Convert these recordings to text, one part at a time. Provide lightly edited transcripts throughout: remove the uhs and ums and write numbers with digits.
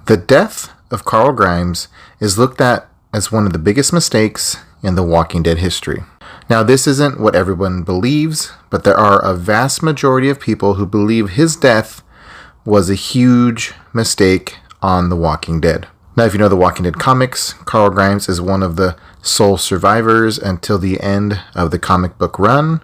The death of Carl Grimes is looked at as one of the biggest mistakes in The Walking Dead history. Now, this isn't what everyone believes, but there are a vast majority of people who believe his death was a huge mistake on The Walking Dead. Now, if you know The Walking Dead comics, Carl Grimes is one of the sole survivors until the end of the comic book run,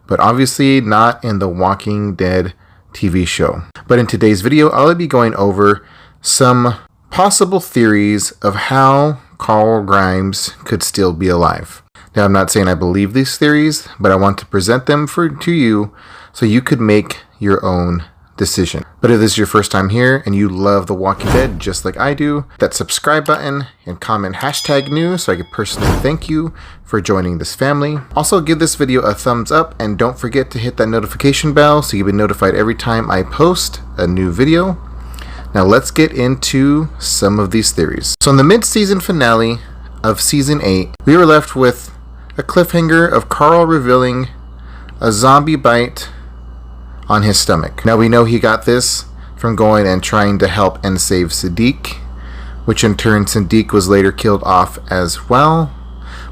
but obviously not in The Walking Dead TV show. But in today's video, I'll be going over some possible theories of how Carl Grimes could still be alive. Now, I'm not saying I believe these theories, but I want to present them to you so you could make your own decision. But if this is your first time here and you love The Walking Dead just like I do, that subscribe button and comment #new so I could personally thank you for joining this family. Also, give this video a thumbs up and don't forget to hit that notification bell so you'll be notified every time I post a new video. Now let's get into some of these theories. So in the mid-season finale of Season 8, we were left with a cliffhanger of Carl revealing a zombie bite on his stomach. Now we know he got this from going and trying to help and save Siddiq, which in turn Siddiq was later killed off as well.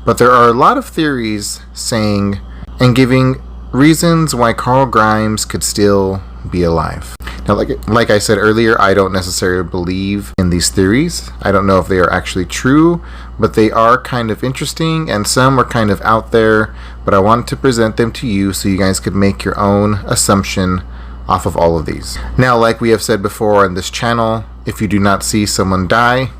But there are a lot of theories saying and giving reasons why Carl Grimes could still be alive. Now, like I said earlier, I don't necessarily believe in these theories. I don't know if they are actually true, but they are kind of interesting and some are kind of out there, but I wanted to present them to you so you guys could make your own assumption off of all of these. Now, like we have said before on this channel, if you do not see someone die,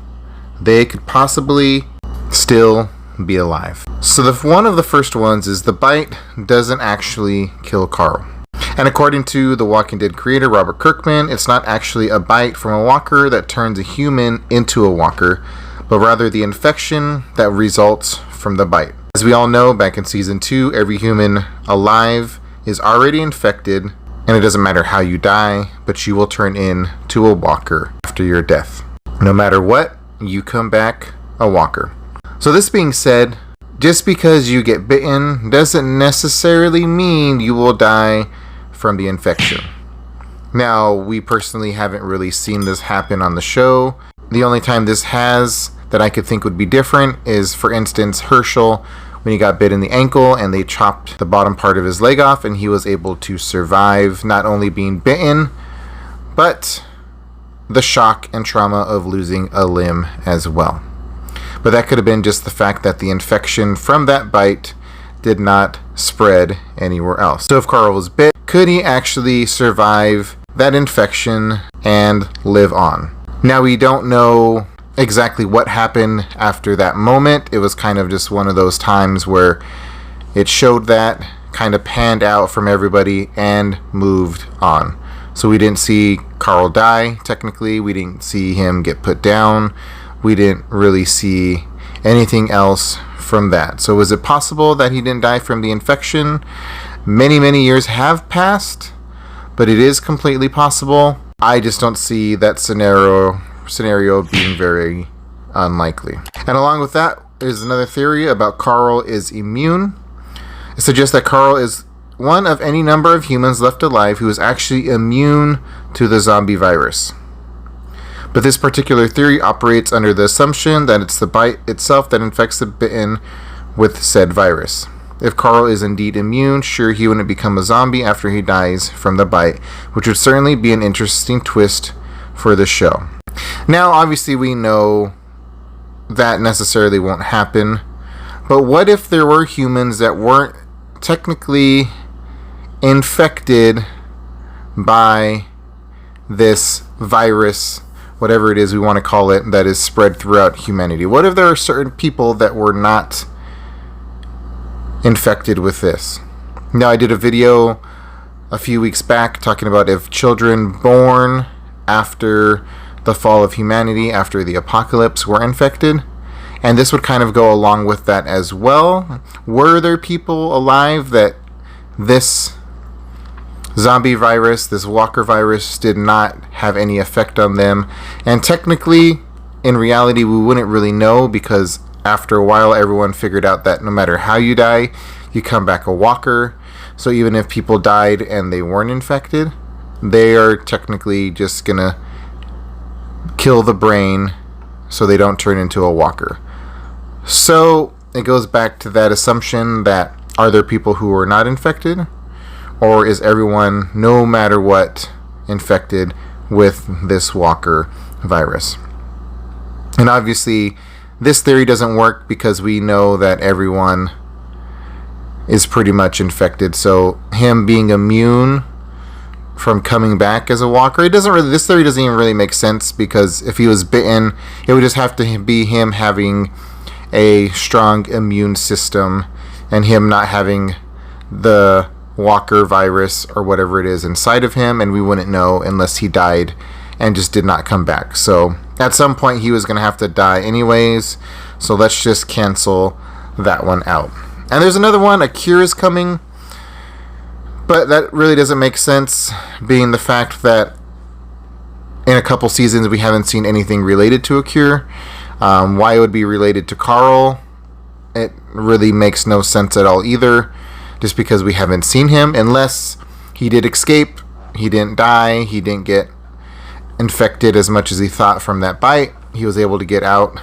they could possibly still be alive. So one of the first ones is the bite doesn't actually kill Carl. And according to The Walking Dead creator Robert Kirkman, it's not actually a bite from a walker that turns a human into a walker, but rather the infection that results from the bite. As we all know, back in Season 2, every human alive is already infected, and it doesn't matter how you die, but you will turn into a walker after your death. No matter what, you come back a walker. So this being said, just because you get bitten doesn't necessarily mean you will die from the infection. Now, we personally haven't really seen this happen on the show. The only time this has that I could think would be different is, for instance, Herschel, when he got bit in the ankle and they chopped the bottom part of his leg off and he was able to survive not only being bitten, but the shock and trauma of losing a limb as well. But that could have been just the fact that the infection from that bite did not spread anywhere else. So if Carl was bit, could he actually survive that infection and live on? Now, we don't know exactly what happened after that moment. It was kind of just one of those times where it showed that, kind of panned out from everybody and moved on. So we didn't see Carl die, technically. We didn't see him get put down. We didn't really see anything else from that. So is it possible that he didn't die from the infection? Many years have passed, but it is completely possible. I just don't see that scenario being very unlikely. And along with that is another theory about Carl is immune. It suggests that Carl is one of any number of humans left alive who is actually immune to the zombie virus. But this particular theory operates under the assumption that it's the bite itself that infects the bitten with said virus. If Carl is indeed immune, sure, he wouldn't become a zombie after he dies from the bite, which would certainly be an interesting twist for the show. Now, obviously, we know that necessarily won't happen, but what if there were humans that weren't technically infected by this virus, whatever it is we want to call it, that is spread throughout humanity? What if there are certain people that were not infected with this? Now, I did a video a few weeks back talking about if children born after the fall of humanity, after the apocalypse, were infected, and this would kind of go along with that as well. Were there people alive that this zombie virus, this walker virus, did not have any effect on them? And technically, in reality, we wouldn't really know, because after a while everyone figured out that no matter how you die, you come back a walker. So even if people died and they weren't infected, they are technically just gonna kill the brain so they don't turn into a walker. So it goes back to that assumption that, are there people who are not infected? Or is everyone, no matter what, infected with this walker virus? And obviously, this theory doesn't work because we know that everyone is pretty much infected. So him being immune from coming back as a walker, this theory doesn't even really make sense, because if he was bitten, it would just have to be him having a strong immune system and him not having the walker virus or whatever it is inside of him, and we wouldn't know unless he died and just did not come back. So at some point he was going to have to die anyways, so let's just cancel that one out. And there's another one, a cure is coming, but that really doesn't make sense, being the fact that in a couple seasons we haven't seen anything related to a cure. Why it would be related to Carl, it really makes no sense at all either, just because we haven't seen him, unless he did escape, he didn't die, he didn't get infected as much as he thought from that bite, he was able to get out,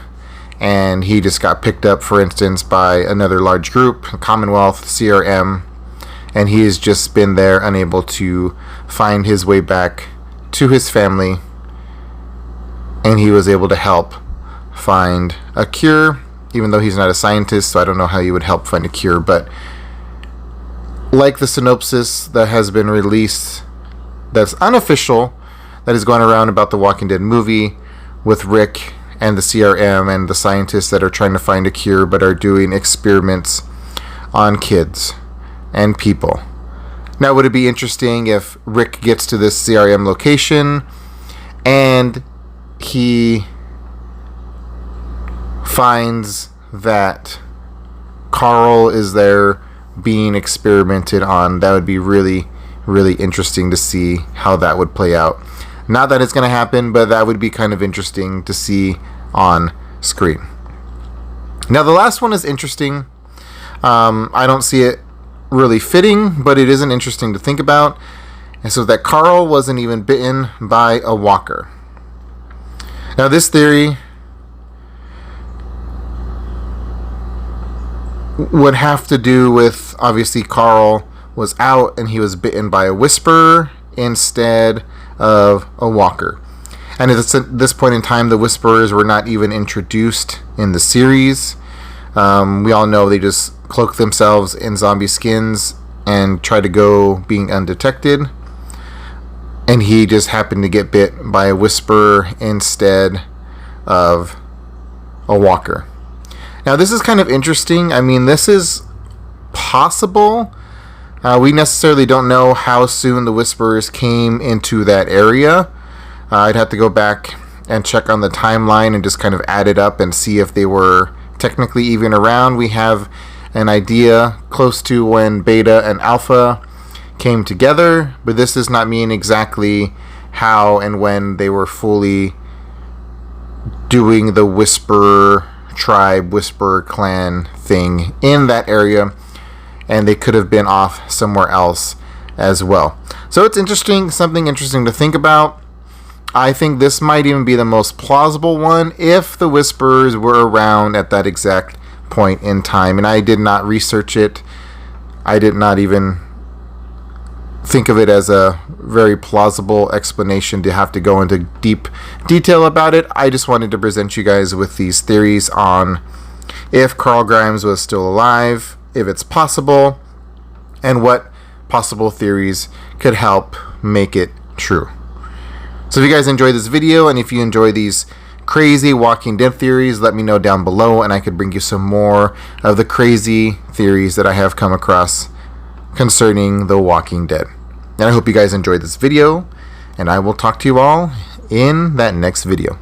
and he just got picked up, for instance, by another large group, Commonwealth, CRM, and he has just been there unable to find his way back to his family, and he was able to help find a cure, even though he's not a scientist, so I don't know how he would help find a cure. But like the synopsis that has been released, that's unofficial, that is going around about the Walking Dead movie, with Rick and the CRM and the scientists that are trying to find a cure but are doing experiments on kids and people. Now, would it be interesting if Rick gets to this CRM location and he finds that Carl is there being experimented on? That would be really, really interesting to see how that would play out. Not that it's going to happen, but that would be kind of interesting to see on screen. Now, the last one is interesting. I don't see it really fitting, but it isn't interesting to think about. And so that Carl wasn't even bitten by a walker. Now, this theory would have to do with, obviously, Carl was out and he was bitten by a whisperer instead of a walker. And at this point in time, the whisperers were not even introduced in the series. We all know they just cloak themselves in zombie skins and try to go being undetected. And he just happened to get bit by a whisperer instead of a walker. Now, this is kind of interesting. I mean, this is possible. We necessarily don't know how soon the whisperers came into that area. I'd have to go back and check on the timeline and just kind of add it up and see if they were technically even around. We have an idea close to when Beta and Alpha came together, but this does not mean exactly how and when they were fully doing the Whisperer tribe, Whisperer clan thing in that area, and they could have been off somewhere else as well. So it's interesting, something interesting to think about. I think this might even be the most plausible one if the Whisperers were around at that exact point in time. And I did not research it. I did not even think of it as a very plausible explanation to have to go into deep detail about it. I just wanted to present you guys with these theories on if Carl Grimes was still alive, if it's possible, and what possible theories could help make it true. So if you guys enjoyed this video, and if you enjoy these crazy Walking Dead theories, let me know down below, and I could bring you some more of the crazy theories that I have come across concerning The Walking Dead. And I hope you guys enjoyed this video, and I will talk to you all in that next video.